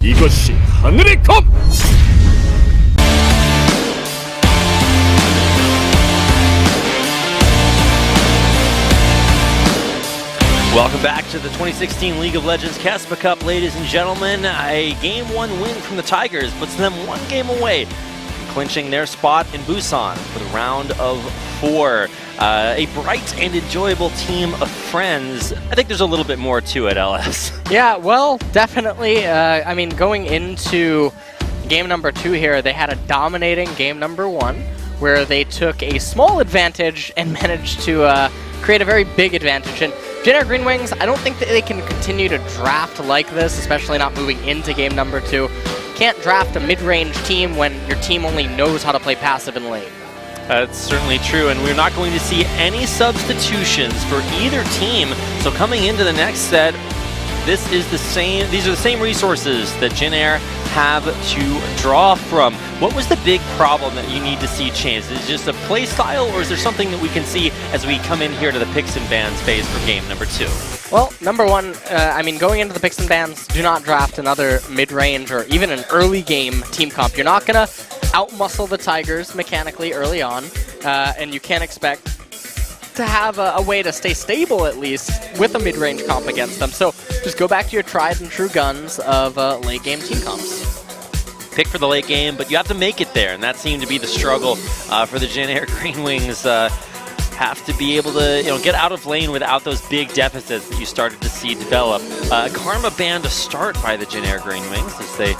이것이 하늘의 검! Welcome back to the 2016 League of Legends KeSPA Cup, ladies and gentlemen. A Game 1 win from the Tigers puts them 1 game away from clinching their spot in Busan for the round of 4. A bright and enjoyable team of friends. I think there's a little bit more to it, LS. Yeah, well, definitely. I mean, going into game number 2 here, they had a dominating game number 1, where they took a small advantage and managed to create a very big advantage. And JINAIR Green Wings, I don't think that they can continue to draft like this, especially not moving into game number 2. Can't draft a mid-range team when your team only knows how to play passive and lane. That's certainly true, and we're not going to see any substitutions for either team. So coming into the next set, these are the same resources that JINAIR have to draw from. What was the big problem that you need to see change? Is it just a play style, or is there something that we can see as we come in here to the picks and bans phase for game number 2? Well, number 1, I mean, going into the picks and bans, do not draft another mid-range or even an early game team comp. You're not going to outmuscle the Tigers mechanically early on, and you can't expect to have a way to stay stable, at least, with a mid-range comp against them. So just go back to your tried and true guns of late-game team comps. Pick for the late game, but you have to make it there, and that seemed to be the struggle for the JINAIR Green Wings. Have to be able to get out of lane without those big deficits that you started to see develop. Karma ban to start by the JINAIR Green Wings, as they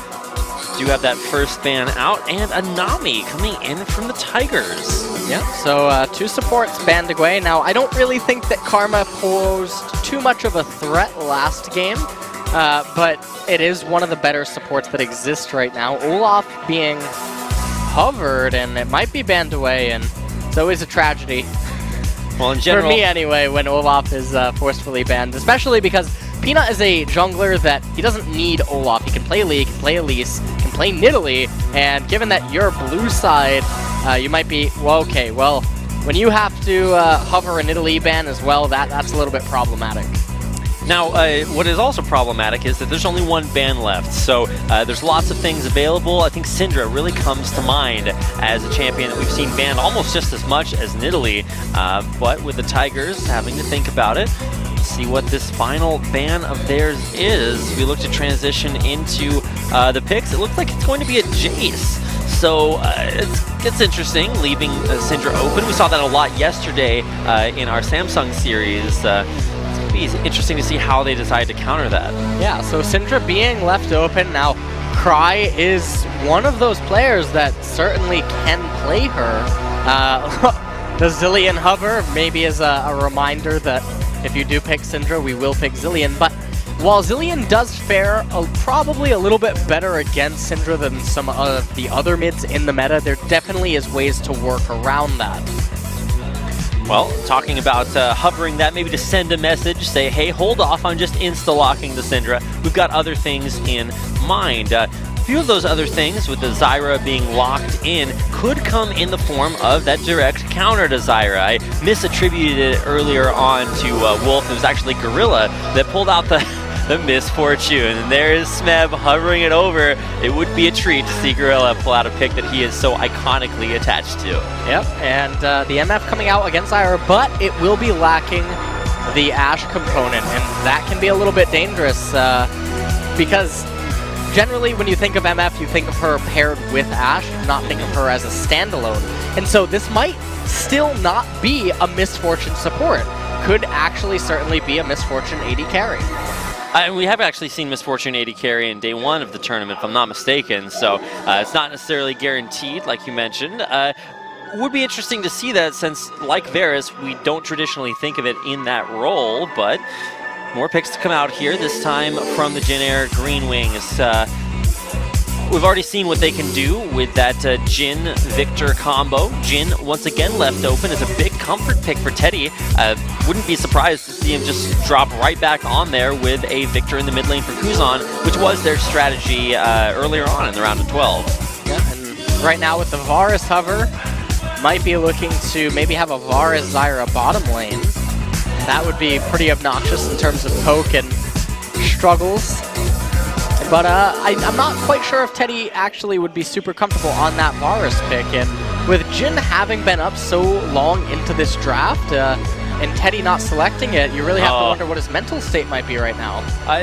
do have that first ban out, and a Nami coming in from the Tigers. Yeah, so 2 supports banned away. Now, I don't really think that Karma posed too much of a threat last game, but it is one of the better supports that exist right now. Olaf being hovered, and it might be banned away, and it's always a tragedy. Well, in general, for me anyway, when Olaf is forcefully banned, especially because Peanut is a jungler that he doesn't need Olaf. He can play Lee, he can play Elise, can play Nidalee, and given that you're blue side, you might be, well, okay, well, when you have to hover a Nidalee ban as well, that's a little bit problematic. Now, what is also problematic is that there's only 1 ban left, so there's lots of things available. I think Syndra really comes to mind as a champion that we've seen banned almost just as much as Nidalee, but with the Tigers having to think about it, see what this final ban of theirs is. We look to transition into the picks. It looks like it's going to be a Jace. So it's interesting, leaving Syndra open. We saw that a lot yesterday in our Samsung series. It's going to be interesting to see how they decide to counter that. Yeah, so Syndra being left open. Now, Cry is one of those players that certainly can play her. The Zilean hover maybe is a reminder that if you do pick Syndra, we will pick Zilean. But while Zilean does fare probably a little bit better against Syndra than some of the other mids in the meta, there definitely is ways to work around that. Well, talking about hovering that, maybe to send a message, say, hey, hold off on just insta-locking the Syndra. We've got other things in mind. A few of those other things, with the Zyra being locked in, could come in the form of that direct counter to Zyra. I misattributed it earlier on to Wolf. It was actually Gorilla that pulled out the misfortune. And there is Smeb hovering it over. It would be a treat to see Gorilla pull out a pick that he is so iconically attached to. Yep, and the MF coming out against Zyra, but it will be lacking the Ashe component, and that can be a little bit dangerous because generally, when you think of MF, you think of her paired with Ashe, not think of her as a standalone. And so this might still not be a Misfortune support. Could actually certainly be a Misfortune AD carry. We have actually seen Misfortune AD carry in day 1 of the tournament, if I'm not mistaken, so it's not necessarily guaranteed, like you mentioned. Would be interesting to see that, since, like Varus, we don't traditionally think of it in that role, but more picks to come out here, this time from the JINAIR Green Wings. We've already seen what they can do with that Jhin Victor combo. Jhin, once again, left open as a big comfort pick for Teddy. Wouldn't be surprised to see him just drop right back on there with a Victor in the mid lane for Kuzan, which was their strategy earlier on in the round of 12. Yeah, and right now with the Varus hover, might be looking to maybe have a Varus Zyra bottom lane. That would be pretty obnoxious in terms of poke and struggles. But I'm not quite sure if Teddy actually would be super comfortable on that Varus pick. And with Jin having been up so long into this draft, and Teddy not selecting it, you really have to wonder what his mental state might be right now.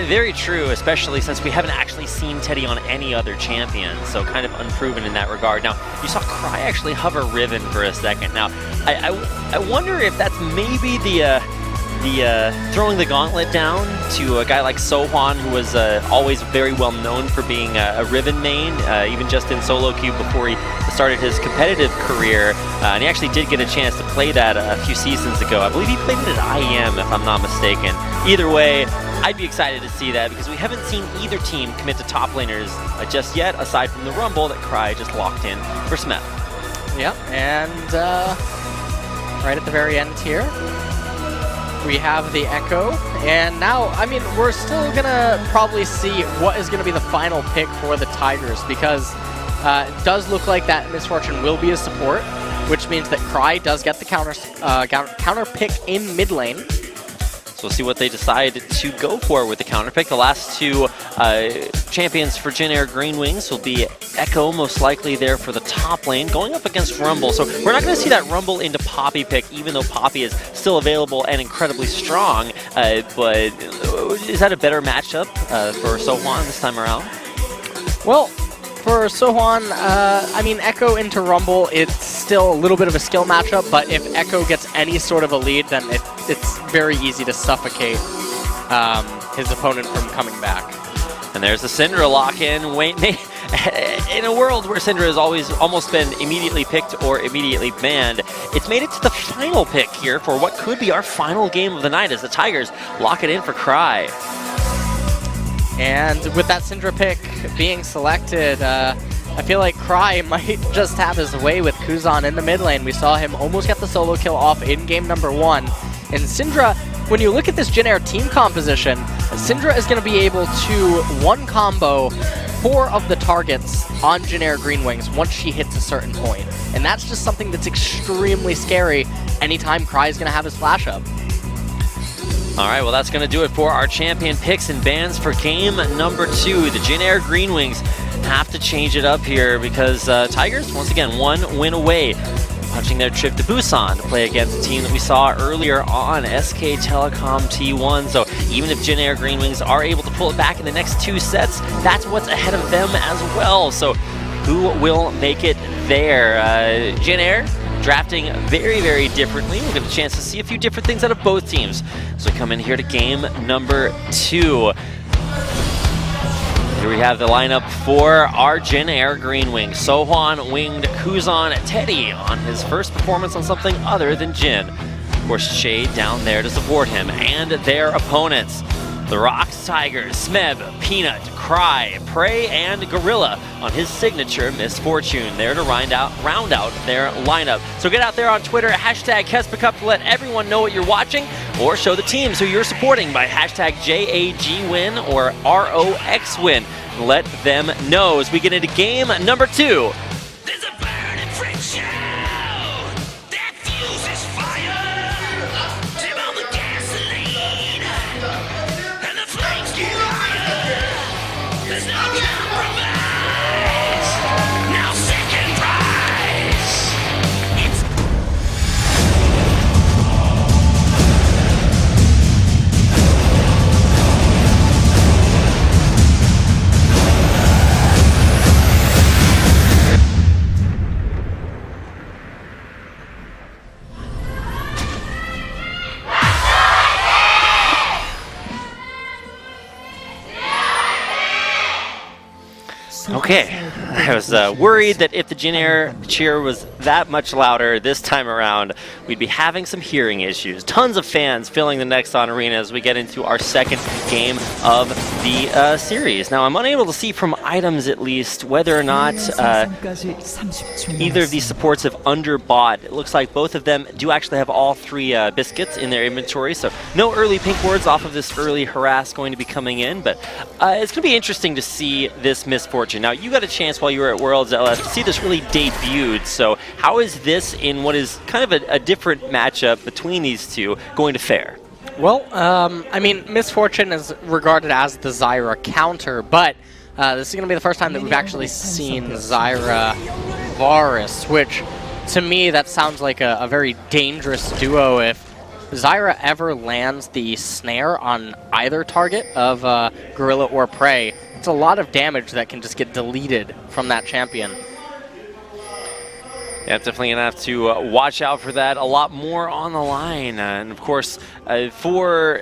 Very true, especially since we haven't actually seen Teddy on any other champion, so kind of unproven in that regard. Now, you saw Cry actually hover Riven for a second. Now, I wonder if that's maybe the throwing the gauntlet down to a guy like Sohwan, who was always very well known for being a Riven main, even just in solo queue before he started his competitive career. And he actually did get a chance to play that a few seasons ago. I believe he played it at IEM, if I'm not mistaken. Either way, I'd be excited to see that because we haven't seen either team commit to top laners just yet, aside from the Rumble that Cry just locked in for Smeth. Yep, and right at the very end here, we have the Echo, and now, I mean, we're still gonna probably see what is gonna be the final pick for the Tigers, because it does look like that Misfortune will be a support, which means that Cry does get the counter pick in mid lane. So we'll see what they decide to go for with the counter pick. The last two champions for JINAIR Green Wings will be Echo, most likely there for the top lane, going up against Rumble. So we're not going to see that Rumble into Poppy pick, even though Poppy is still available and incredibly strong. But is that a better matchup for Sohwan this time around? Well, for Sohwan, I mean, Echo into Rumble, it's still a little bit of a skill matchup, but if Echo gets any sort of a lead, then it's very easy to suffocate his opponent from coming back. And there's the Syndra lock-in. Wait, in a world where Syndra has almost been immediately picked or immediately banned, it's made it to the final pick here for what could be our final game of the night as the Tigers lock it in for Cry. And with that Syndra pick being selected, I feel like Cry might just have his way with Kuzan in the mid lane. We saw him almost get the solo kill off in game number 1. And Syndra, when you look at this JINAIR team composition, Syndra is going to be able to one-combo 4 of the targets on JINAIR Green Wings once she hits a certain point. And that's just something that's extremely scary anytime Cry is going to have his flash up. All right, well, that's going to do it for our champion picks and bans for game number 2. The JINAIR Green Wings have to change it up here because Tigers, once again, 1 win away, punching their trip to Busan to play against a team that we saw earlier on, SK Telecom T1. So even if JINAIR Green Wings are able to pull it back in the next 2 sets, that's what's ahead of them as well. So who will make it there? JINAIR drafting very, very differently. We'll get a chance to see a few different things out of both teams as we come in here to game number 2. Here we have the lineup for our JINAIR Green Wings. Sohwan winged Kuzan Teddy on his first performance on something other than Jin. Of course, Shade down there to support him and their opponents. The Rocks, Tigers, Smeb, Peanut, Cry, Prey, and Gorilla on his signature Misfortune there to round out their lineup. So get out there on Twitter, hashtag KeSPA Cup to let everyone know what you're watching, or show the teams who you're supporting by hashtag JAGWin or ROXWin. Let them know as we get into game number 2. There's a burning friction that fuses fire. Dim on the gasoline, and the flames get higher. There's no compromise, no second prize. It's Okay, I was worried that if the JINAIR cheer was that much louder this time around, we'd be having some hearing issues. Tons of fans filling the Nexon Arena as we get into our second game of the series. Now, I'm unable to see from items, at least, whether or not either of these supports have underbought. It looks like both of them do actually have all 3 biscuits in their inventory, so no early pink wards off of this early harass going to be coming in, but it's going to be interesting to see this Misfortune. Now, you got a chance while you were at Worlds LS to see this really debuted, so how is this in what is kind of a different matchup between these two going to fare? Well, I mean, Misfortune is regarded as the Zyra counter, but this is going to be the first time that we've actually seen Zyra Varus, which to me that sounds like a very dangerous duo. If Zyra ever lands the snare on either target of Gorilla or Prey, it's a lot of damage that can just get deleted from that champion. Yeah, definitely going to have to watch out for that. A lot more on the line. And of course, for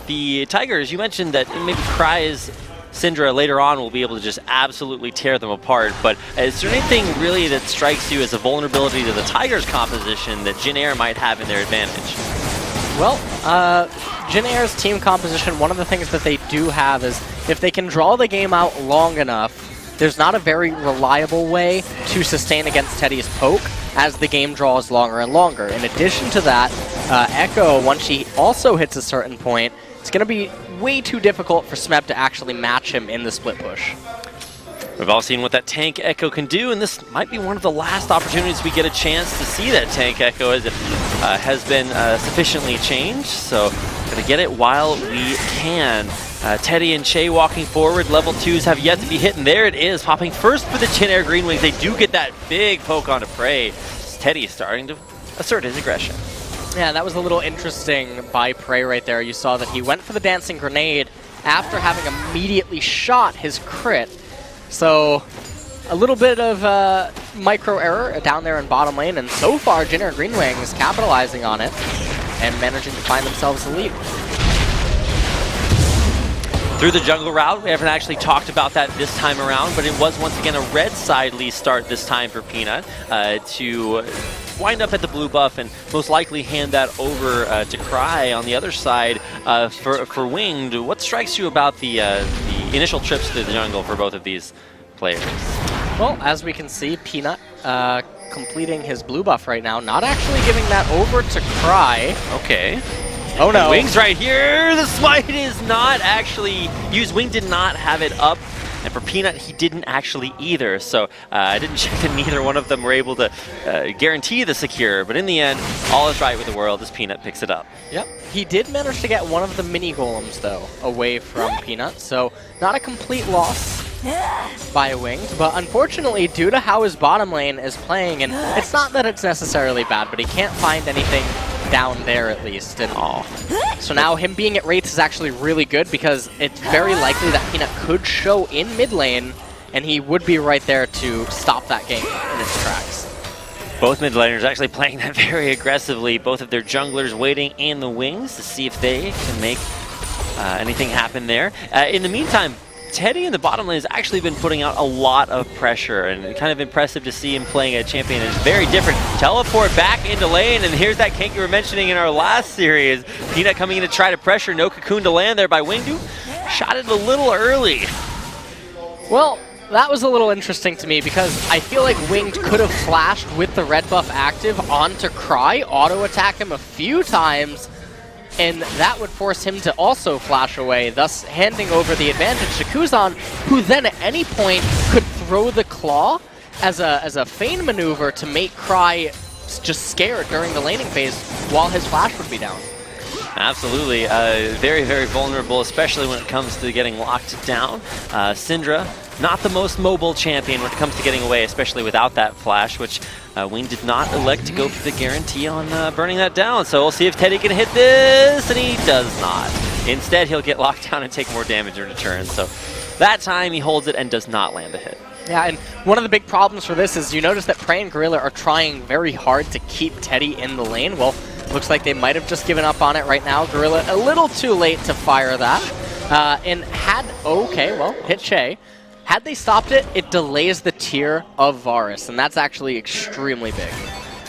the Tigers, you mentioned that maybe Cry's Syndra later on will be able to just absolutely tear them apart. But is there anything really that strikes you as a vulnerability to the Tigers composition that JINAIR might have in their advantage? Well, JINAIR's team composition, one of the things that they do have is if they can draw the game out long enough, there's not a very reliable way to sustain against Teddy's poke as the game draws longer and longer. In addition to that, Echo, once she also hits a certain point, it's going to be way too difficult for Smeb to actually match him in the split push. We've all seen what that tank Echo can do, and this might be one of the last opportunities we get a chance to see that tank Echo, as it has been sufficiently changed. So, gonna get it while we can. Teddy and Che walking forward. Level 2s have yet to be hit, and there it is, popping first for the JINAIR Green Wings. They do get that big poke onto Prey. Teddy starting to assert his aggression. Yeah, that was a little interesting by Prey right there. You saw that he went for the dancing grenade after having immediately shot his crit. So a little bit of micro error down there in bottom lane, and so far JINAIR Green Wings capitalizing on it and managing to find themselves the lead. Through the jungle route, we haven't actually talked about that this time around, but it was once again a red side lead start this time for Peanut to wind up at the blue buff and most likely hand that over to Cry on the other side for Winged. What strikes you about the initial trips to the jungle for both of these players? Well, as we can see, Peanut completing his blue buff right now, not actually giving that over to Cry. Okay. Oh no. Wings right here. The smite is not actually used. Wing did not have it up. And for Peanut, he didn't actually either. So I didn't check that neither one of them were able to guarantee the secure. But in the end, all is right with the world as Peanut picks it up. Yep. He did manage to get one of the mini golems, though, away from Peanut. So not a complete loss by Winged. But unfortunately, due to how his bottom lane is playing, and it's not that it's necessarily bad, but he can't find anything down there at least. And so now him being at Wraiths is actually really good because it's very likely that Peanut could show in mid lane and he would be right there to stop that game in its tracks. Both mid laners actually playing that very aggressively. Both of their junglers waiting in the wings to see if they can make anything happen there. In the meantime, Teddy in the bottom lane has actually been putting out a lot of pressure, and kind of impressive to see him playing a champion that is very different. Teleport back into lane, and here's that gank you were mentioning in our last series. Peanut coming in to try to pressure, no cocoon to land there by Wingdu. Shot it a little early. Well, that was a little interesting to me because I feel like Winged could have flashed with the red buff active onto Cry, auto-attack him a few times, and that would force him to also flash away, thus handing over the advantage to Kuzan, who then at any point could throw the claw as a feign maneuver to make Cry just scared during the laning phase while his flash would be down. Absolutely. Very, very vulnerable, especially when it comes to getting locked down. Syndra, not the most mobile champion when it comes to getting away, especially without that flash, which Wing did not elect to go for the guarantee on burning that down. So we'll see if Teddy can hit this, and he does not. Instead, he'll get locked down and take more damage in return. So that time, he holds it and does not land a hit. Yeah, and one of the big problems for this is you notice that Prey and Gorilla are trying very hard to keep Teddy in the lane. Well, looks like they might have just given up on it right now. Gorilla a little too late to fire that. And hit Che. Had they stopped it, it delays the tier of Varus, and that's actually extremely big.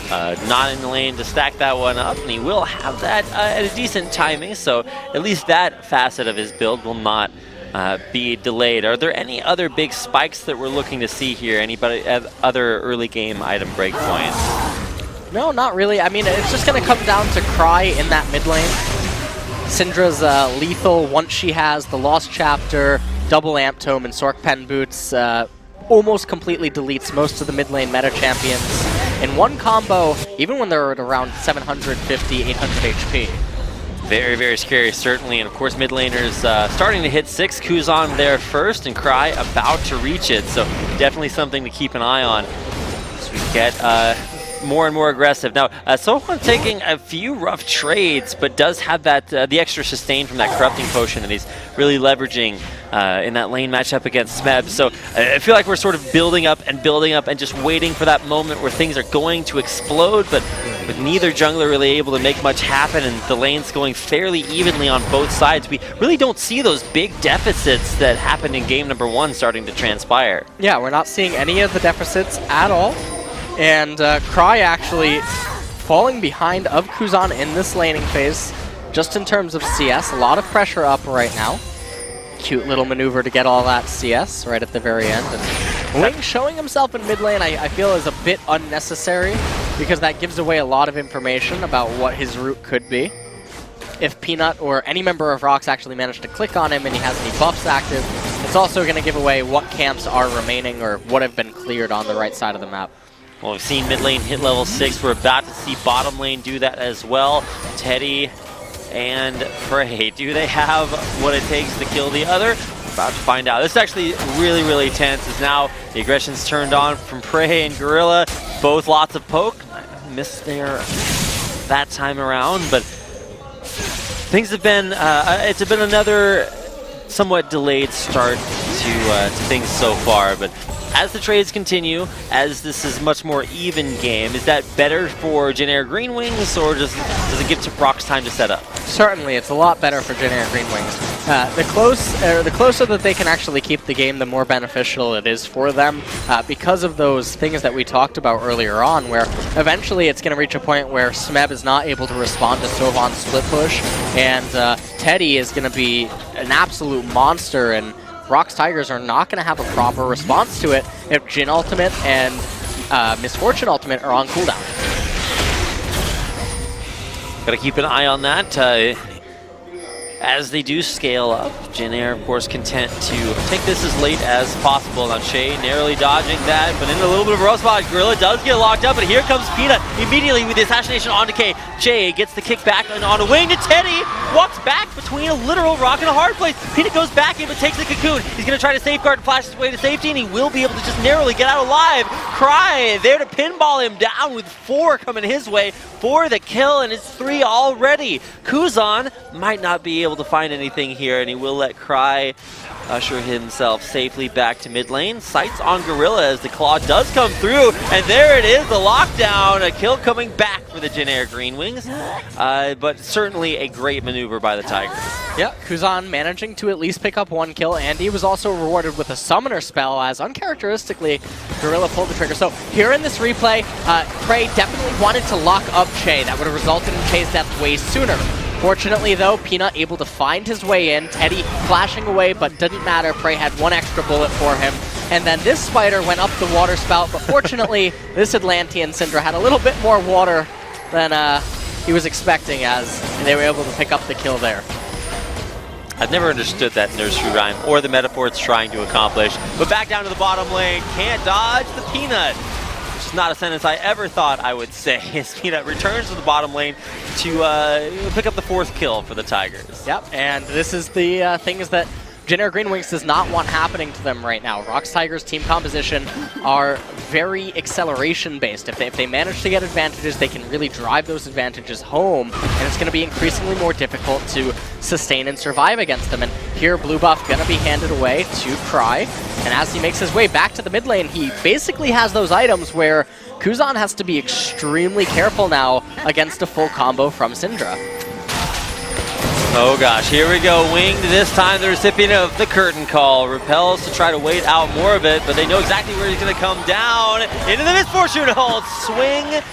Not in the lane to stack that one up, and he will have that at a decent timing, so at least that facet of his build will not be delayed. Are there any other big spikes that we're looking to see here? Anybody other early game item breakpoints? No, not really. I mean, it's just going to come down to Cry in that mid lane. Syndra's lethal once she has the Lost Chapter, double Amp Tome, and Sork Pen Boots. Almost completely deletes most of the mid lane meta champions in one combo, even when they're at around 750, 800 HP. Very, very scary, certainly. And of course, mid laners starting to hit 6. Kuzan there first, and Cry about to reach it. So definitely something to keep an eye on as we get more and more aggressive. Now, Sohan taking a few rough trades, but does have that the extra sustain from that corrupting potion that he's really leveraging in that lane matchup against Smeb. So I feel like we're sort of building up and just waiting for that moment where things are going to explode, but with neither jungler really able to make much happen and the lanes going fairly evenly on both sides, we really don't see those big deficits that happened in game number 1 starting to transpire. Yeah, we're not seeing any of the deficits at all. And Cry actually falling behind of Kuzan in this laning phase, just in terms of CS. A lot of pressure up right now. Cute little maneuver to get all that CS right at the very end. And Wing showing himself in mid lane, I feel, is a bit unnecessary, because that gives away a lot of information about what his route could be. If Peanut or any member of Rox actually managed to click on him and he has any buffs active, it's also going to give away what camps are remaining or what have been cleared on the right side of the map. Well, we've seen mid lane hit level 6. We're about to see bottom lane do that as well. Teddy and Prey, do they have what it takes to kill the other? We're about to find out. This is actually really, really tense, as now the aggression's turned on from Prey and Gorilla. Both lots of poke. Missed there that time around, but things have been, it's been another somewhat delayed start to things so far, but as the trades continue, as this is much more even game, is that better for JINAIR Green Wings, or does it give to Rox time to set up? Certainly, it's a lot better for JINAIR Green Wings. The closer that they can actually keep the game, the more beneficial it is for them, because of those things that we talked about earlier on, where eventually it's going to reach a point where Smeb is not able to respond to Sovan's split push, and Teddy is going to be an absolute monster, and Rox Tigers are not going to have a proper response to it if Jin Ultimate and Misfortune Ultimate are on cooldown. Gotta keep an eye on that. As they do scale up, JINAIR, of course, content to take this as late as possible. Now, Shay narrowly dodging that, but in a little bit of a rough spot. Gorilla does get locked up, but here comes Peanut immediately with the assassination onto K. Shay gets the kick back and on a wing to Teddy. Walks back between a literal rock and a hard place. Peanut goes back in, but takes the cocoon. He's going to try to safeguard and flash his way to safety, and he will be able to just narrowly get out alive. Cry there to pinball him down with 4 coming his way for the kill, and it's 3 already. Kuzan might not be able to find anything here, and he will let Cry usher himself safely back to mid lane. Sights on Gorilla as the claw does come through, and there it is, the lockdown. A kill coming back for the JINAIR Green Wings, but certainly a great maneuver by the Tigers. Yeah, Kuzan managing to at least pick up 1 kill, and he was also rewarded with a summoner spell, as uncharacteristically Gorilla pulled the trigger. So here in this replay, Prey definitely wanted to lock up Che. That would have resulted in Che's death way sooner. Fortunately, though, Peanut able to find his way in. Teddy flashing away, but didn't matter. Prey had 1 extra bullet for him. And then this spider went up the water spout, but fortunately, this Atlantean Syndra had a little bit more water than he was expecting, as they were able to pick up the kill there. I've never understood that nursery rhyme or the metaphor it's trying to accomplish. But back down to the bottom lane, can't dodge the Peanut. Which is not a sentence I ever thought I would say, as Peanut returns to the bottom lane to pick up the 4th kill for the Tigers. Yep, and this is the things that JINAIR Green Wings does not want happening to them right now. Rox Tigers' team composition are very acceleration based. If they manage to get advantages, they can really drive those advantages home, and it's going to be increasingly more difficult to sustain and survive against them. And here, blue buff going to be handed away to Cry, and as he makes his way back to the mid lane, he basically has those items where Kuzan has to be extremely careful now against a full combo from Syndra. Oh gosh, here we go. Winged this time, the recipient of the curtain call. Repels to try to wait out more of it, but they know exactly where he's going to come down. Into the Misfortune hold. Swing.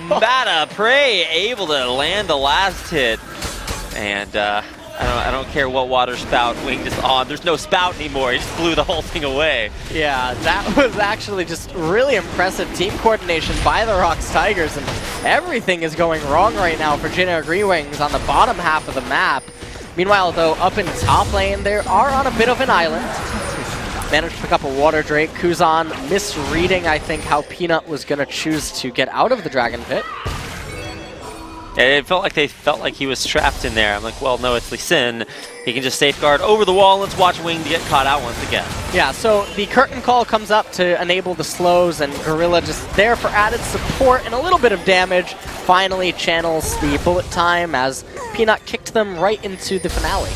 Mata. Prey able to land the last hit. And I don't care what water spout Winged is on. There's no spout anymore. He just blew the whole thing away. Yeah, that was actually just really impressive team coordination by the Rox Tigers, and everything is going wrong right now for JINAIR Green Wings on the bottom half of the map. Meanwhile, though, up in top lane, they are on a bit of an island. Managed to pick up a Water Drake. Kuzan misreading, I think, how Peanut was going to choose to get out of the Dragon Pit. It felt like they felt like he was trapped in there. I'm like, well, no, it's Lee Sin. He can just safeguard over the wall. Let's watch Wing get caught out once again. Yeah, so the curtain call comes up to enable the slows, and Gorilla just there for added support and a little bit of damage. Finally channels the bullet time as Peanut kicked them right into the finale.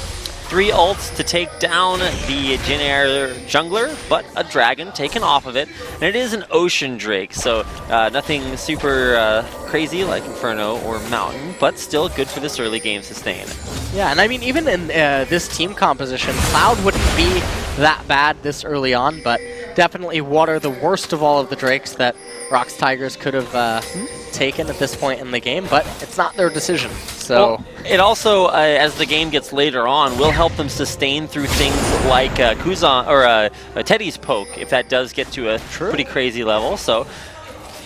3 ults to take down the JINAIR jungler, but a dragon taken off of it. And it is an Ocean Drake, so nothing super crazy like Inferno or Mountain, but still good for this early game sustain. Yeah, and I mean, even in this team composition, Cloud wouldn't be that bad this early on, but definitely Water, the worst of all of the Drakes that Rox Tigers could have taken at this point in the game, but it's not their decision. So well, it also, as the game gets later on, will help them sustain through things like Kuzan or Teddy's poke, if that does get to a pretty crazy level. So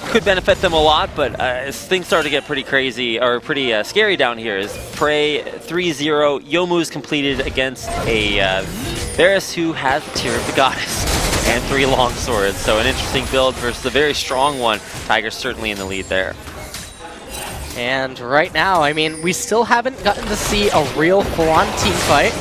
could benefit them a lot, but as things start to get pretty crazy or pretty scary down here, is Prey 3-0 Youmuu's completed against a Varus who has the Tear of the Goddess and 3 long swords. So an interesting build versus a very strong one. Tiger's certainly in the lead there. And right now, I mean, we still haven't gotten to see a real full-on team fight,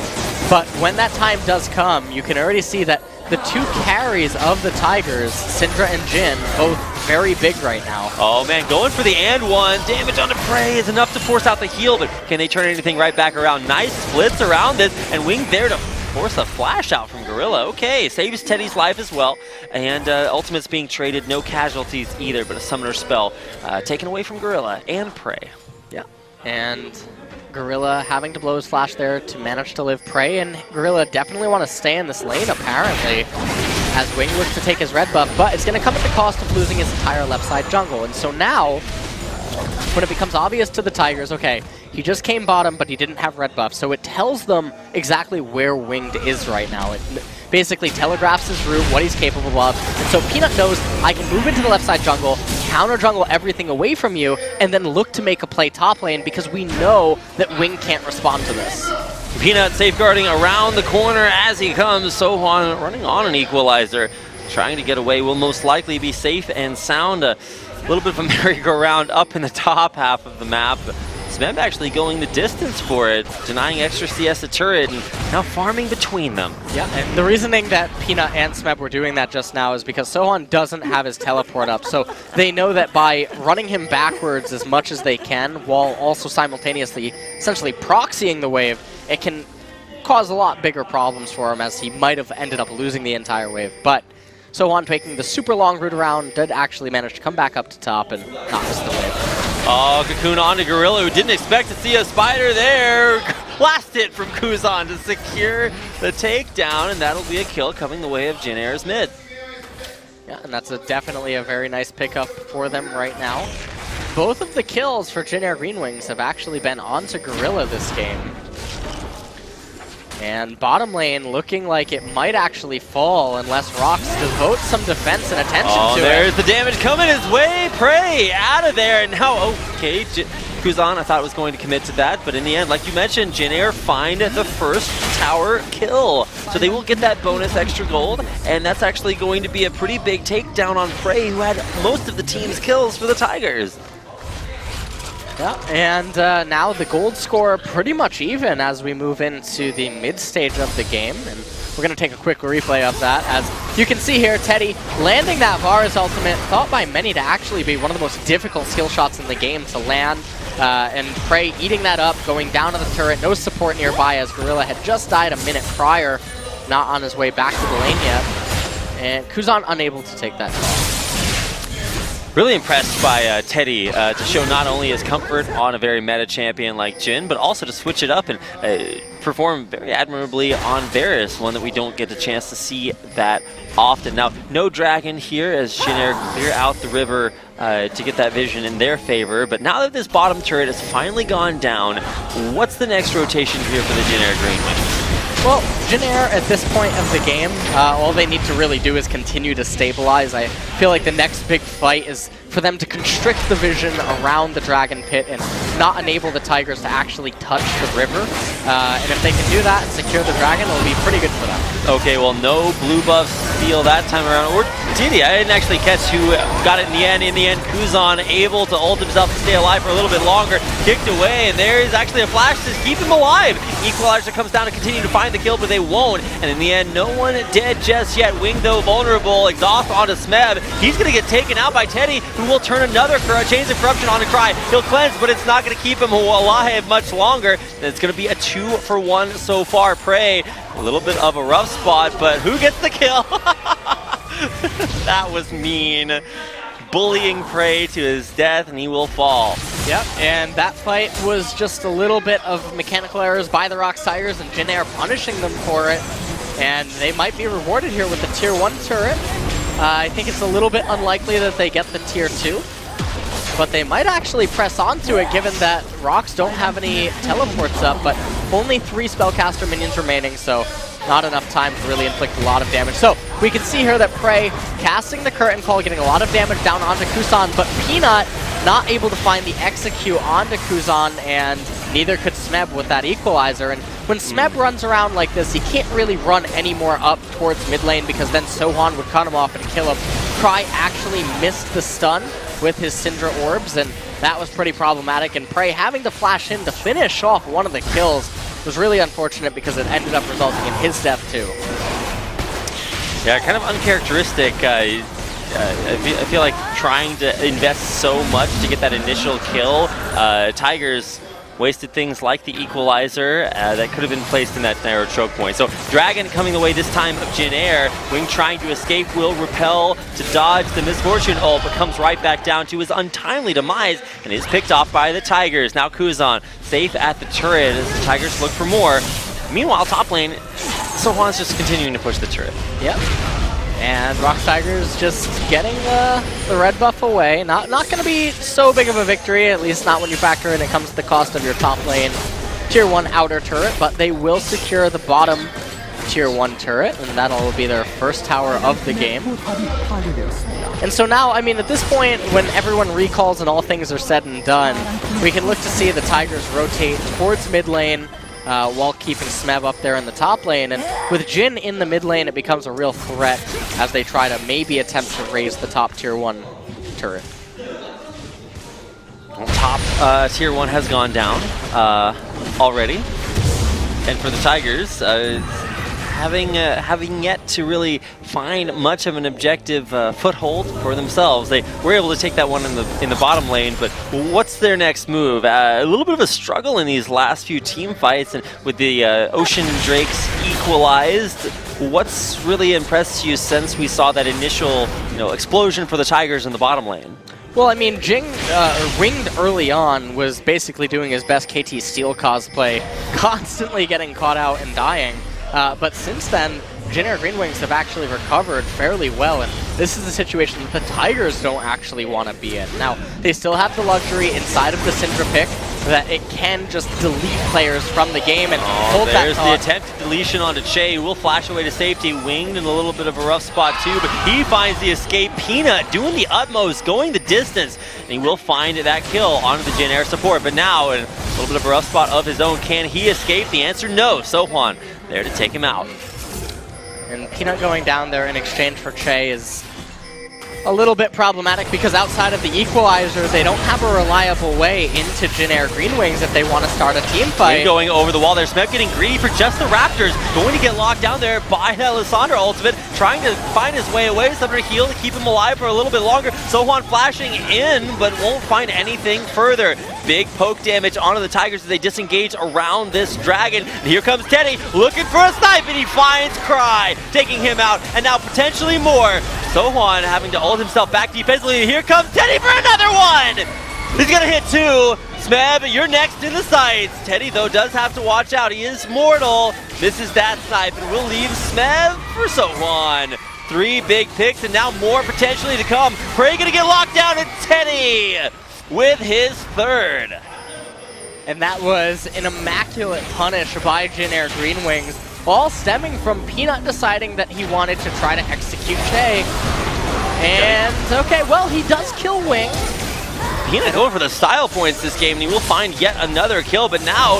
but when that time does come, you can already see that the 2 carries of the Tigers, Syndra and Jin, both very big right now. Oh man, going for the and one. Damage on the Prey is enough to force out the heal, but can they turn anything right back around? Nice splits around this, and Wing there to force a flash out from Gorilla. Okay, saves Teddy's life as well, and ultimate's being traded. No casualties either, but a summoner spell taken away from Gorilla and Prey. Yeah, and Gorilla having to blow his flash there to manage to live Prey, and Gorilla definitely want to stay in this lane apparently, as Wing looks to take his red buff, but it's going to come at the cost of losing his entire left side jungle. And so now, when it becomes obvious to the Tigers, okay, he just came bottom, but he didn't have red buff, so it tells them exactly where Winged is right now. It basically telegraphs his route, what he's capable of, and so Peanut knows, I can move into the left side jungle, counter jungle everything away from you, and then look to make a play top lane, because we know that Wing can't respond to this. Peanut safeguarding around the corner as he comes. Sohan running on an equalizer, trying to get away, will most likely be safe and sound. A little bit of a merry-go-round up in the top half of the map. Smeb actually going the distance for it, denying extra CS a turret, and now farming between them. Yeah, and the reasoning that Peanut and Smeb were doing that just now is because Sohan doesn't have his teleport up, so they know that by running him backwards as much as they can, while also simultaneously essentially proxying the wave, it can cause a lot bigger problems for him, as he might have ended up losing the entire wave. But Sohan, taking the super long route around, did actually manage to come back up to top and not miss the wave. Oh, Cocoon onto Gorilla, who didn't expect to see a spider there. Last hit from Kuzan to secure the takedown, and that'll be a kill coming the way of JINAIR's mid. Yeah, and that's definitely a very nice pickup for them right now. Both of the kills for JINAIR Green Wings have actually been onto Gorilla this game. And bottom lane looking like it might actually fall unless Rox devotes some defense and attention to it. There's the damage coming his way. Prey out of there. And now, okay, Kuzan, I thought was going to commit to that, but in the end, like you mentioned, JINAIR find the first tower kill. So they will get that bonus extra gold, and that's actually going to be a pretty big takedown on Prey, who had most of the team's kills for the Tigers. Yeah, and now the gold score pretty much even as we move into the mid stage of the game, and we're going to take a quick replay of that. As you can see here, Teddy landing that Varus ultimate, thought by many to actually be one of the most difficult skill shots in the game to land, and Prey eating that up, going down to the turret, no support nearby as Gorilla had just died a minute prior, not on his way back to the lane yet, and Kuzan unable to take that call. Really impressed by Teddy to show not only his comfort on a very meta champion like Jin, but also to switch it up and perform very admirably on Varus, one that we don't get a chance to see that often. Now, no dragon here as JINAIR clear out the river to get that vision in their favor, but now that this bottom turret has finally gone down, what's the next rotation here for the JINAIR Green Wings? Well, JINAIR at this point of the game, all they need to really do is continue to stabilize. I feel like the next big fight is for them to constrict the vision around the Dragon Pit and not enable the Tigers to actually touch the river. And if they can do that and secure the Dragon, it'll be pretty good for them. Okay, well, no blue buff steal that time around. Or did he? I didn't actually catch who got it in the end. In the end, Kuzan able to ult himself to stay alive for a little bit longer. Kicked away, and there is actually a flash to keep him alive. Equalizer comes down to continue to find the kill, but they won't. And in the end, no one dead just yet. Wing, though, vulnerable. Exhaust onto Smeb. He's going to get taken out by Teddy, who will turn another Chains of Corruption onto Cry. He'll cleanse, but it's not going to keep him alive much longer. It's going to be a 2-for-1 so far. Prey, a little bit of a rough spot, but who gets the kill? That was mean. Bullying Prey to his death, and he will fall. Yep, and that fight was just a little bit of mechanical errors by the Rox Tigers, and JINAIR punishing them for it. And they might be rewarded here with the Tier 1 turret. I think it's a little bit unlikely that they get the Tier 2. But they might actually press onto it, given that Rox don't have any teleports up, but only 3 spellcaster minions remaining, so not enough time to really inflict a lot of damage. So we can see here that Prey casting the Curtain Call, getting a lot of damage down onto Kuzan, but Peanut not able to find the execute onto Kuzan, and neither could Smeb with that Equalizer. And when Smeb runs around like this, he can't really run any more up towards mid lane, because then Sohan would cut him off and kill him. Cry actually missed the stun with his Syndra orbs, and that was pretty problematic. And Prey having to flash in to finish off one of the kills was really unfortunate, because it ended up resulting in his death too. Yeah, kind of uncharacteristic. I feel like trying to invest so much to get that initial kill. Tigers wasted things like the Equalizer that could have been placed in that narrow choke point. So Dragon coming the way this time of JINAIR. Wing trying to escape, will repel to dodge the Misfortune ult, but comes right back down to his untimely demise and is picked off by the Tigers. Now Kuzan safe at the turret as the Tigers look for more. Meanwhile, top lane, Sohan's just continuing to push the turret. Yep. And Rox Tigers just getting the red buff away. Not going to be so big of a victory, at least not when you factor in it comes to the cost of your top lane Tier 1 outer turret, but they will secure the bottom Tier 1 turret, and that'll be their first tower of the game. And so now, I mean, at this point, when everyone recalls and all things are said and done, we can look to see the Tigers rotate towards mid lane, while keeping Smeb up there in the top lane. And with Jin in the mid lane, it becomes a real threat as they try to maybe attempt to raise the top Tier 1 turret. Well, top Tier 1 has gone down already. And for the Tigers, having yet to really find much of an objective foothold for themselves. They were able to take that one in the bottom lane, but what's their next move? A little bit of a struggle in these last few team fights, and with the Ocean Drakes equalized, what's really impressed you since we saw that initial explosion for the Tigers in the bottom lane? Well, I mean, Winged early on was basically doing his best KT Steel cosplay, constantly getting caught out and dying. But since then, JINAIR Greenwings have actually recovered fairly well, and this is a situation that the Tigers don't actually want to be in. Now, they still have the luxury inside of the Syndra pick that it can just delete players from the game and hold that. There's the attempted deletion onto Che, who will flash away to safety. Winged in a little bit of a rough spot too, but he finds the escape. Peanut doing the utmost, going the distance, and he will find that kill onto the JINAIR support. But now, in a little bit of a rough spot of his own, can he escape? The answer, no. Sohan there to take him out. And Peanut going down there in exchange for Che is a little bit problematic, because outside of the Equalizer, they don't have a reliable way into JINAIR Greenwings if they want to start a team fight. Going over the wall there, Smeb getting greedy for just the Raptors, going to get locked down there by that Lissandra ultimate, trying to find his way away, something to heal to keep him alive for a little bit longer. Sohan flashing in, but won't find anything further. Big poke damage onto the Tigers as they disengage around this dragon. And here comes Teddy, looking for a snipe, and he finds Cry, taking him out, and now potentially more. Sohan having to ult himself back defensively. Here comes Teddy for another one! He's gonna hit two. Smeb, you're next in the sights. Teddy, though, does have to watch out. He is mortal. Misses that snipe, and will leave Smeb for Sohan. 3 big picks, and now more potentially to come. Prey gonna get locked down, and Teddy with his 3rd. And that was an immaculate punish by JINAIR Greenwings, all stemming from Peanut deciding that he wanted to try to execute Che. And, okay, well, he does kill Wing. Peanut going for the style points this game, and he will find yet another kill, but now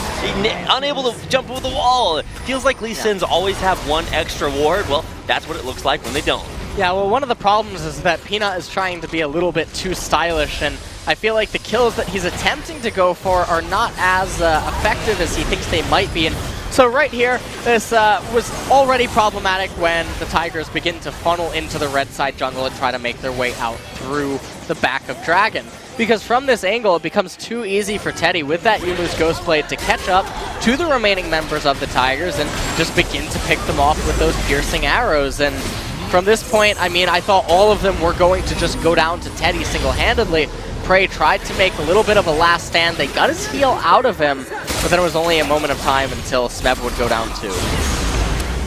unable to jump over the wall. Feels like Lee Sin's always have one extra ward. Well, that's what it looks like when they don't. Yeah, well, one of the problems is that Peanut is trying to be a little bit too stylish, and I feel like the kills that he's attempting to go for are not as effective as he thinks they might be. And so right here, this was already problematic when the Tigers begin to funnel into the red side jungle and try to make their way out through the back of Dragon. Because from this angle, it becomes too easy for Teddy with that Youmuu's Ghostblade to catch up to the remaining members of the Tigers and just begin to pick them off with those piercing arrows. And from this point, I mean, I thought all of them were going to just go down to Teddy single-handedly. Prey tried to make a little bit of a last stand. They got his heal out of him, but then it was only a moment of time until Smeb would go down too.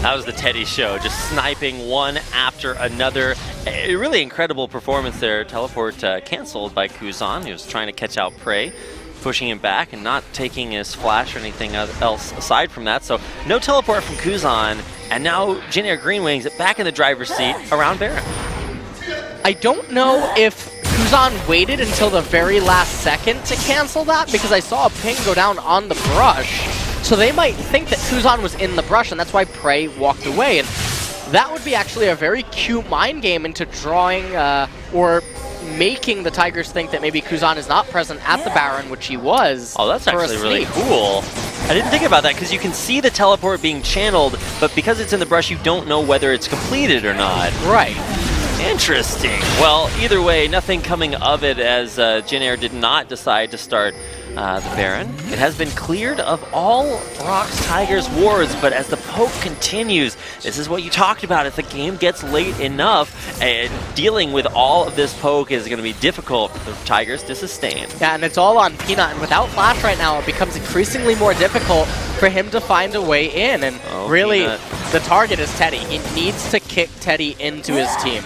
That was the Teddy show, just sniping one after another. A really incredible performance there. Teleport canceled by Kuzan. He was trying to catch out Prey, pushing him back and not taking his flash or anything else aside from that. So no teleport from Kuzan, and now JINAIR Greenwings back in the driver's seat around Baron. I don't know if Kuzan waited until the very last second to cancel that, because I saw a ping go down on the brush. So they might think that Kuzan was in the brush, and that's why Prey walked away. And that would be actually a very cute mind game into drawing or making the Tigers think that maybe Kuzan is not present at the Baron, which he was. Oh, that's actually really cool. I didn't think about that, because you can see the teleport being channeled, but because it's in the brush, you don't know whether it's completed or not. Right. Interesting. Well, either way, nothing coming of it, as JINAIR did not decide to start the Baron. It has been cleared of all Rocks Tigers wards, but as the poke continues, this is what you talked about. If the game gets late enough, dealing with all of this poke is going to be difficult for the Tigers to sustain. Yeah, and it's all on Peanut, and without Flash right now, it becomes increasingly more difficult for him to find a way in, and really, Peanut. The target is Teddy. He needs to kick Teddy into his team.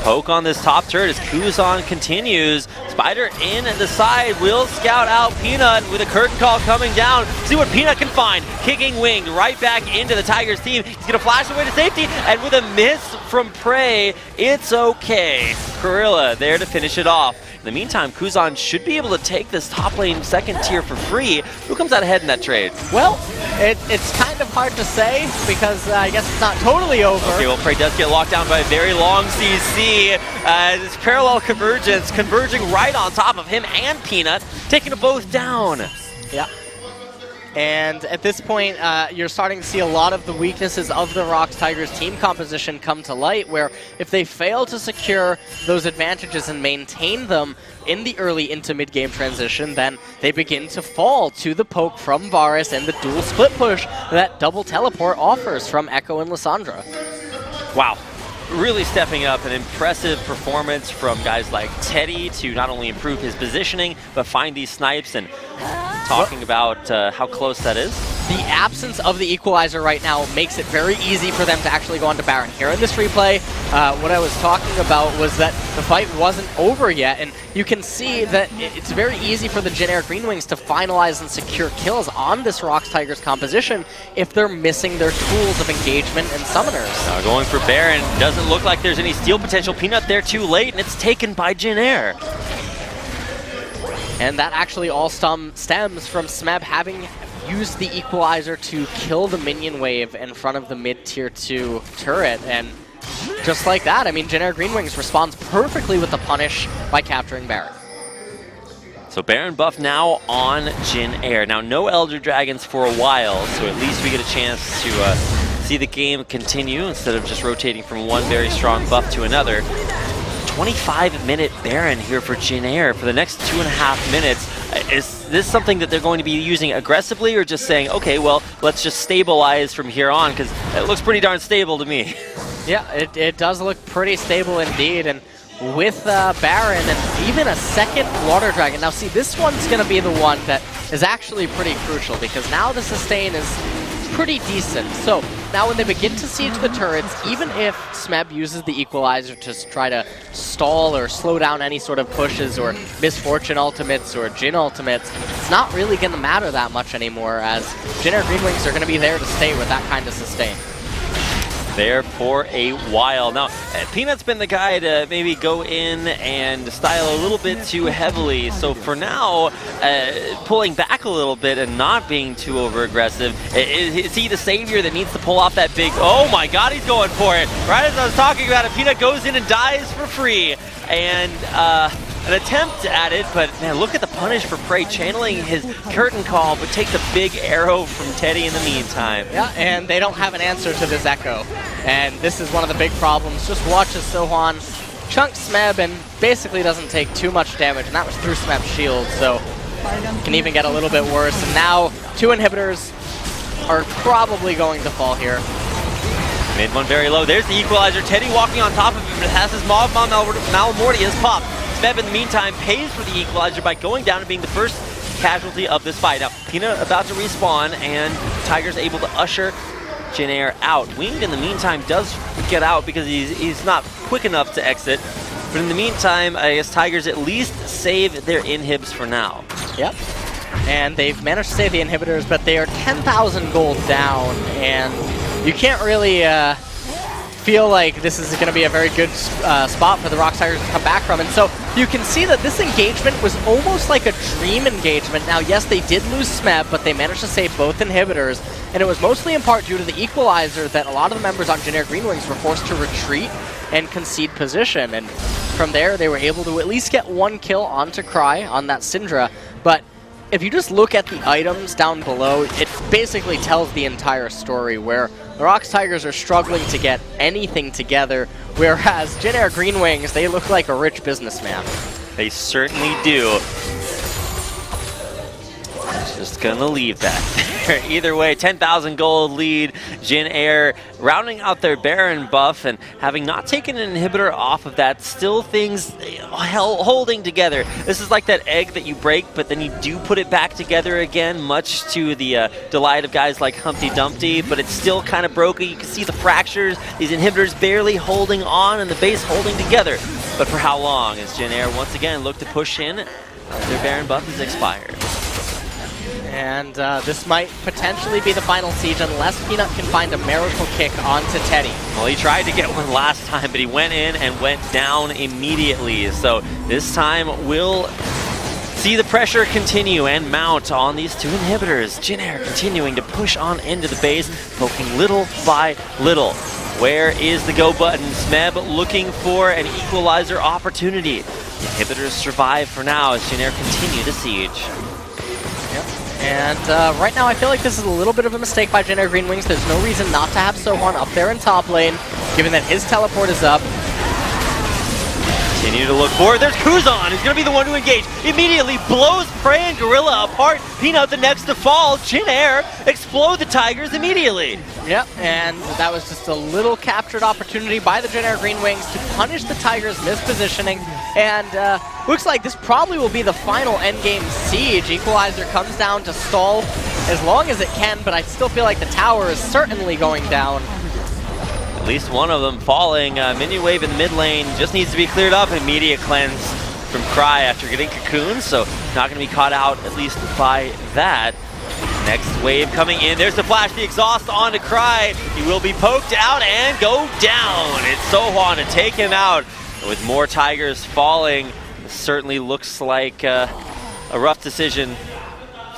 Poke on this top turret as Kuzan continues. Spider in at the side will scout out Peanut with a curtain call coming down. See what Peanut can find. Kicking Wing right back into the Tigers team. He's going to flash away to safety, and with a miss from Prey, it's okay. Gorilla there to finish it off. In the meantime, Kuzan should be able to take this top lane second tier for free. Who comes out ahead in that trade? Well, it's kind of hard to say, because I guess it's not totally over. Okay, well, Prey does get locked down by a very long CC. This parallel convergence converging right on top of him and Peanut, taking them both down. Yeah. And at this point, you're starting to see a lot of the weaknesses of the Rocks Tigers team composition come to light, where if they fail to secure those advantages and maintain them in the early into mid-game transition, then they begin to fall to the poke from Varus and the dual split push that double teleport offers from Echo and Lissandra. Wow. Really stepping up, an impressive performance from guys like Teddy to not only improve his positioning, but find these snipes, and talking about how close that is. The absence of the equalizer right now makes it very easy for them to actually go onto Baron. Here in this replay, what I was talking about was that the fight wasn't over yet, and you can see that it's very easy for the JINAIR Greenwings to finalize and secure kills on this Rocks Tigers composition if they're missing their tools of engagement and summoners. Now going for Baron, doesn't look like there's any steal potential. Peanut there too late, and it's taken by JINAIR. And that actually all stems from Smeb having used the equalizer to kill the minion wave in front of the mid-tier 2 turret. And just like that, I mean, JINAIR Greenwings responds perfectly with the punish by capturing Baron. So Baron buff now on JINAIR. Now no Elder Dragons for a while, so at least we get a chance to see the game continue instead of just rotating from one very strong buff to another. 25-minute Baron here for JINAIR for the next 2.5 minutes. Is this something that they're going to be using aggressively, or just saying, okay, well, let's just stabilize from here on, because it looks pretty darn stable to me. Yeah, it does look pretty stable indeed, and with Baron and even a second Water Dragon. Now see, this one's going to be the one that is actually pretty crucial, because now the sustain is pretty decent. So now when they begin to siege the turrets, even if Smeb uses the equalizer to try to stall or slow down any sort of pushes or Misfortune ultimates or Jhin ultimates, it's not really going to matter that much anymore, as JINAIR Greenwings are going to be there to stay with that kind of sustain. there for a while. Now, Peanut's been the guy to maybe go in and style a little bit too heavily. So for now, pulling back a little bit and not being too over-aggressive. Is he the savior that needs to pull off that big... Oh my god, he's going for it! Right as I was talking about it, Peanut goes in and dies for free. And an attempt at it, but man, look at the punish for Prey, channeling his curtain call, but takes a big arrow from Teddy in the meantime. Yeah, and they don't have an answer to this Echo. And this is one of the big problems. Just watch as Sohan chunks Smeb and basically doesn't take too much damage, and that was through Smeb's shield, so it can even get a little bit worse. And now, 2 inhibitors are probably going to fall here. Mid one very low. There's the equalizer. Teddy walking on top of him, but has his Mob Malamortius pop. Smeb in the meantime pays for the equalizer by going down and being the first casualty of this fight. Now, Peanut about to respawn, and Tiger's able to usher JINAIR out. Winged in the meantime does get out because he's not quick enough to exit. But in the meantime, I guess Tigers at least save their inhibs for now. Yep. And they've managed to save the inhibitors, but they are 10,000 gold down, and you can't really feel like this is going to be a very good spot for the Rock Tigers to come back from. And so you can see that this engagement was almost like a dream engagement. Now, yes, they did lose Smeb, but they managed to save both inhibitors, and it was mostly in part due to the equalizer that a lot of the members on JINAIR Green Wings were forced to retreat and concede position. And from there, they were able to at least get 1 kill onto Cry on that Syndra. But if you just look at the items down below, it basically tells the entire story, where the Rox Tigers are struggling to get anything together, whereas JINAIR Green Wings, they look like a rich businessman. They certainly do. Just gonna leave that. Either way, 10,000 gold lead. JINAIR rounding out their Baron buff and having not taken an inhibitor off of that, still things holding together. This is like that egg that you break, but then you do put it back together again, much to the delight of guys like Humpty Dumpty, but it's still kind of broken. You can see the fractures, these inhibitors barely holding on and the base holding together. But for how long, as JINAIR once again look to push in, their Baron buff is expired. And this might potentially be the final siege unless Peanut can find a miracle kick onto Teddy. Well, he tried to get one last time, but he went in and went down immediately. So this time we'll see the pressure continue and mount on these 2 inhibitors. JINAIR continuing to push on into the base, poking little by little. Where is the go button? Smeb looking for an equalizer opportunity. The inhibitors survive for now as JINAIR continue the siege. And right now I feel like this is a little bit of a mistake by JINAIR Green Wings. There's no reason not to have Sohan up there in top lane, given that his teleport is up. Continue to look forward. There's Kuzan, who's going to be the one to engage. Immediately blows Prey and Gorilla apart. Peanut the next to fall. JINAIR explode the Tigers immediately. Yep, and that was just a little captured opportunity by the JINAIR Green Wings to punish the Tigers' mispositioning. And looks like this probably will be the final endgame siege. Equalizer comes down to stall as long as it can, but I still feel like the tower is certainly going down. At least one of them falling. Minion wave in the mid lane just needs to be cleared up. Immediate cleanse from Cry after getting cocooned, so not going to be caught out at least by that. Next wave coming in. There's the flash, the exhaust onto Cry. He will be poked out and go down. It's Sohan to take him out. With more Tigers falling, this certainly looks like a rough decision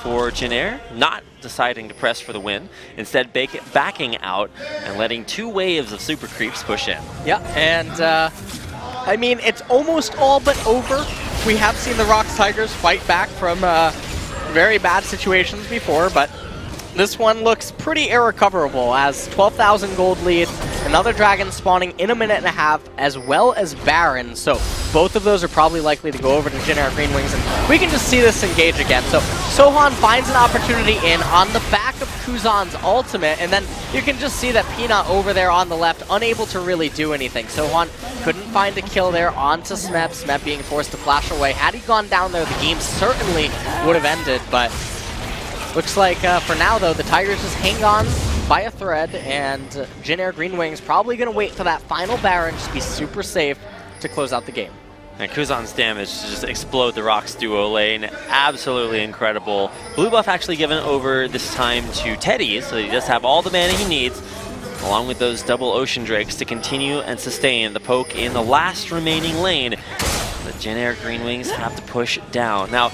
for JINAIR, not deciding to press for the win, instead backing out and letting 2 waves of super creeps push in. Yeah, and I mean, it's almost all but over. We have seen the Rox Tigers fight back from very bad situations before, but this one looks pretty irrecoverable as 12,000 gold lead, another dragon spawning in a minute and a half, as well as Baron. So both of those are probably likely to go over to JINAIR Green Wings, and we can just see this engage again. So Sohan finds an opportunity in on the back of Kuzan's ultimate, and then you can just see that Peanut over there on the left, unable to really do anything. Sohan couldn't find a kill there onto Smeb, Smeb being forced to flash away. Had he gone down there, the game certainly would have ended, but looks like for now, though, the Tigers just hang on by a thread, and JINAIR Green Wings probably going to wait for that final Baron, just be super safe to close out the game. And Kuzan's damage to just explode the Rox duo lane, absolutely incredible. Blue buff actually given over this time to Teddy, so he does have all the mana he needs. along with those double Ocean Drakes to continue and sustain the poke in the last remaining lane. The JINAIR Green Wings have to push down. Now,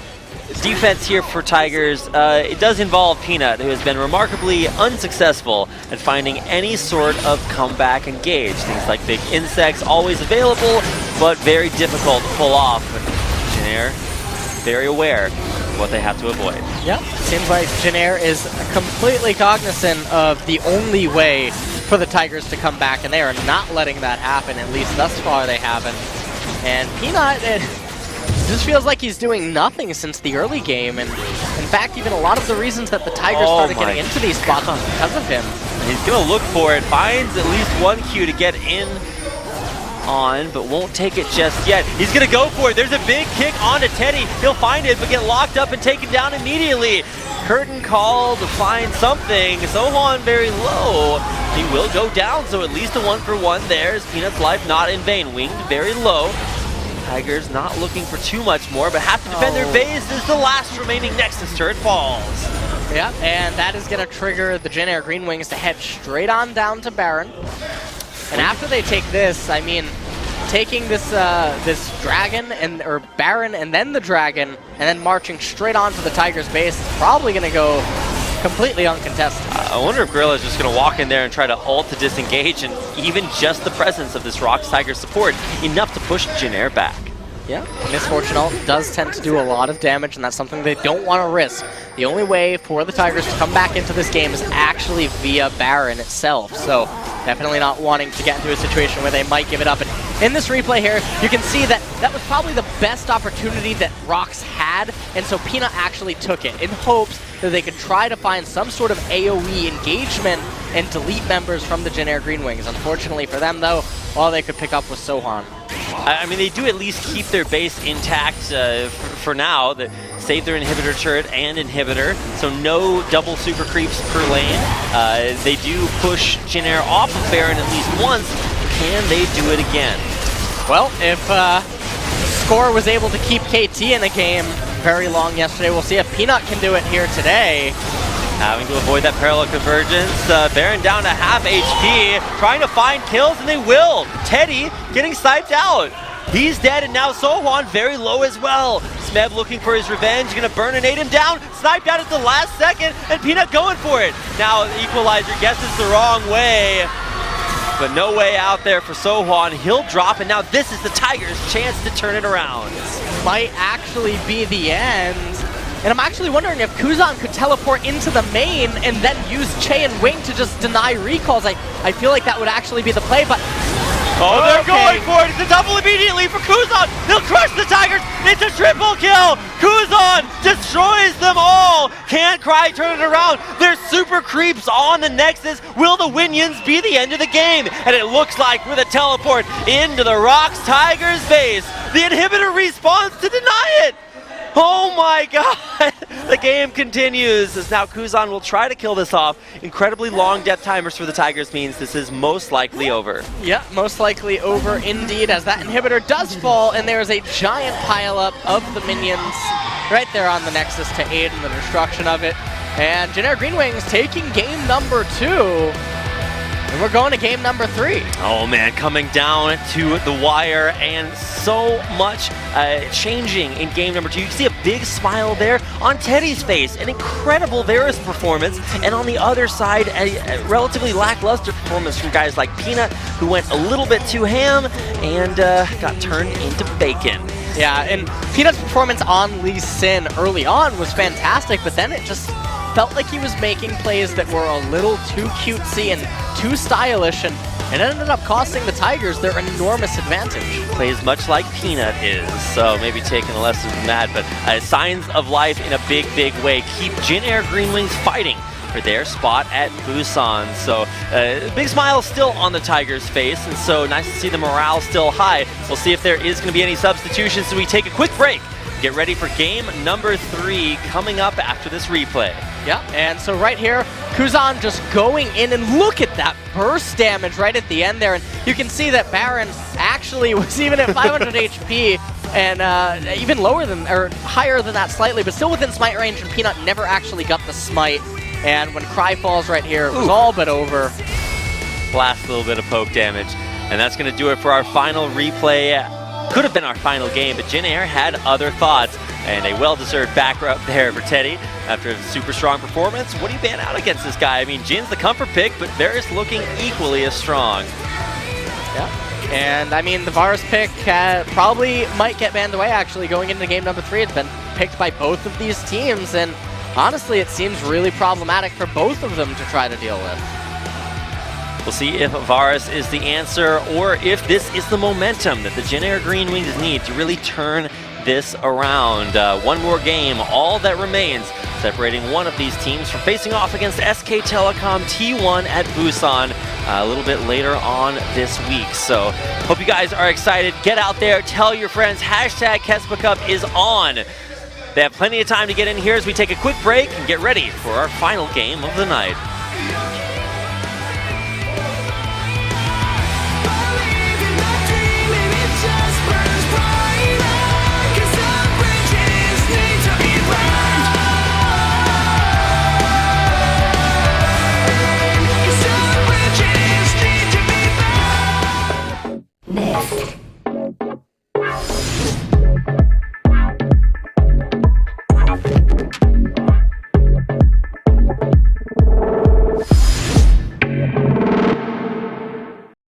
defense here for Tigers, it does involve Peanut, who has been remarkably unsuccessful at finding any sort of comeback engage. Things like big insects, always available, but very difficult to pull off. But JINAIR, very aware of what they have to avoid. Yep, seems like JINAIR is completely cognizant of the only way for the Tigers to come back, and they are not letting that happen, at least thus far they haven't. And Peanut, it just feels like he's doing nothing since the early game, and in fact, even a lot of the reasons that the Tigers started getting into these spots was because of him. He's gonna look for it, finds at least one Q to get in on, but won't take it just yet. He's gonna go for it. There's a big kick onto Teddy. He'll find it, but get locked up and taken down immediately. Curtain call to find something. Sohan very low. He will go down, so at least a 1-for-1 there. Is Peanut's life not in vain. Winged very low. Tigers not looking for too much more, but have to defend their base as the last remaining Nexus turret falls. Yeah, and that is going to trigger the JINAIR Green Wings to head straight on down to Baron. And after they take this, I mean, taking this this dragon or Baron and then the dragon and then marching straight on to the Tigers base is probably going to go completely uncontested. I wonder if Gorilla's just going to walk in there and try to ult to disengage, and even just the presence of this Rocks Tiger support enough to push JINAIR back. Yeah, Misfortune ult does tend to do a lot of damage, and that's something they don't want to risk. The only way for the Tigers to come back into this game is actually via Baron itself, so definitely not wanting to get into a situation where they might give it up. And in this replay here, you can see that that was probably the best opportunity that Rocks had, and so Peanut actually took it in hopes that they could try to find some sort of AoE engagement and delete members from the JINAIR Green Wings. Unfortunately for them, though, all they could pick up was Sohan. I mean, they do at least keep their base intact for now. Save their inhibitor turret and inhibitor, so no double super creeps per lane. They do push JINAIR off of Baron at least once. Can they do it again? Well, if Score was able to keep KT in the game very long yesterday, we'll see if Peanut can do it here today. Having to avoid that parallel convergence. Baron down to half HP, trying to find kills, and they will. Teddy getting sniped out. He's dead, and now Sohan very low as well. Smeb looking for his revenge, gonna burninate him down, sniped out at the last second, and Peanut going for it. Now Equalizer guesses the wrong way, but no way out there for Sohan. He'll drop, and now this is the Tigers' chance to turn it around. This might actually be the end. And I'm actually wondering if Kuzan could teleport into the main and then use Che and Wing to just deny recalls. I feel like that would actually be the play, but... Oh, they're going for it! It's a double immediately for Kuzan! They'll crush the Tigers! It's a triple kill! Kuzan destroys them all! Can't Cry turn it around? There's super creeps on the Nexus. Will the Winions be the end of the game? And it looks like with a teleport into the Rocks Tigers base, the inhibitor respawns to deny it! Oh my god! The game continues as now Kuzan will try to kill this off. Incredibly long death timers for the Tigers means this is most likely over. Yeah, most likely over indeed, as that inhibitor does fall, and there is a giant pileup of the minions right there on the Nexus to aid in the destruction of it. And JINAIR Green Wings taking game number 2. And we're going to game number 3. Oh man, coming down to the wire, and so much changing in game number 2. You can see a big smile there on Teddy's face. An incredible Varus performance, and on the other side, a relatively lackluster performance from guys like Peanut, who went a little bit too ham and got turned into bacon. Yeah, and Peanut's performance on Lee Sin early on was fantastic, but then it just felt like he was making plays that were a little too cutesy and too stylish, and it ended up costing the Tigers their enormous advantage. Plays much like Peanut is, so maybe taking a lesson from that, but signs of life in a big, big way keep JINAIR Green Wings fighting for their spot at Busan. So big smile still on the Tigers' face, and so nice to see the morale still high. We'll see if there is going to be any substitutions, so we take a quick break. Get ready for game number 3 coming up after this replay. Yeah, and so right here, Kuzan just going in, and look at that burst damage right at the end there. And you can see that Baron actually was even at 500 HP and even lower than, or higher than that slightly, but still within smite range, and Peanut never actually got the smite. And when Cry falls right here, it was all but over. last little bit of poke damage. And that's going to do it for our final replay. Could have been our final game, but JINAIR had other thoughts. And a well-deserved back rub there for Teddy after a super strong performance. What do you ban out against this guy? I mean, Jin's the comfort pick, but Varus looking equally as strong. Yeah, and I mean, the Varus pick probably might get banned away, actually, going into game number 3. It's been picked by both of these teams, and honestly, it seems really problematic for both of them to try to deal with. We'll see if Varus is the answer, or if this is the momentum that the JINAIR Green Wings need to really turn this around. One more game, all that remains, separating one of these teams from facing off against SK Telecom T1 at Busan a little bit later on this week. So hope you guys are excited. Get out there, tell your friends, hashtag KeSPA Cup is on. They have plenty of time to get in here as we take a quick break and get ready for our final game of the night.